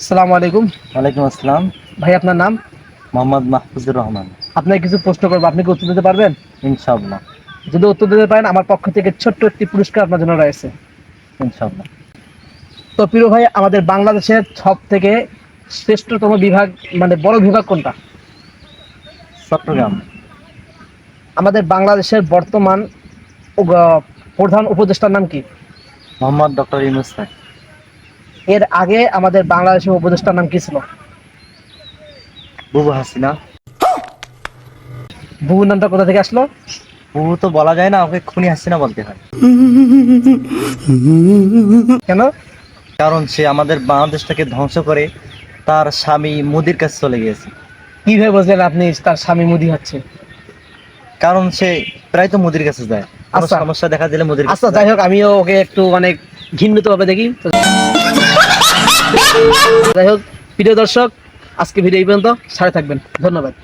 আসসালামু আলাইকুম। ওয়ালাইকুম আসসালাম। ভাই আপনার নাম? মোহাম্মদ মাহফুজুর রহমান। আপনাকে কিছু প্রশ্ন করবো, আপনি কি উত্তর দিতে পারবেন? ইনশাআল্লাহ। যদি উত্তর দিতে পারেন আমার পক্ষ থেকে ছোট্ট একটি পুরস্কার আপনার জন্য রয়েছে। ইনশাআল্লাহ। তো প্রিয় ভাই, আমাদের বাংলাদেশের সব থেকে শ্রেষ্ঠতম বিভাগ মানে বড় বিভাগ কোনটা? চট্টগ্রাম। আমাদের বাংলাদেশের বর্তমান প্রধান উপদেষ্টার নাম কি? Mohammad doctor Yunus sir. এর আগে আমাদের বাংলাদেশের উপদেষ্টার নাম কি ছিল? বুবু হাসিনা। বুবুর নামটা কোথা থেকে আসলো? বুবু তো বলা যায় না, ওকে খুনি হাসিনা বলতে হয়। কেন? কারণ সে আমাদের বাংলাদেশটাকে ধ্বংস করে তার স্বামী মোদির কাছে চলে গিয়েছে। কিভাবে বুঝলেন আপনি তার স্বামী মোদি হচ্ছে? কারণ সে প্রায় তো মোদির কাছে যায়, কোনো আচ্ছা। সমস্যা দেখা দিলে মোদির কাছে আচ্ছা, যায়। যাই হোক, আমিও ওকে একটু অনেক ঘৃণিত ভাবে দেখি। যাই হোক, প্রিয় দর্শক, আজকে ভিডিও এই পর্যন্ত। সাথে থাকবেন। ধন্যবাদ।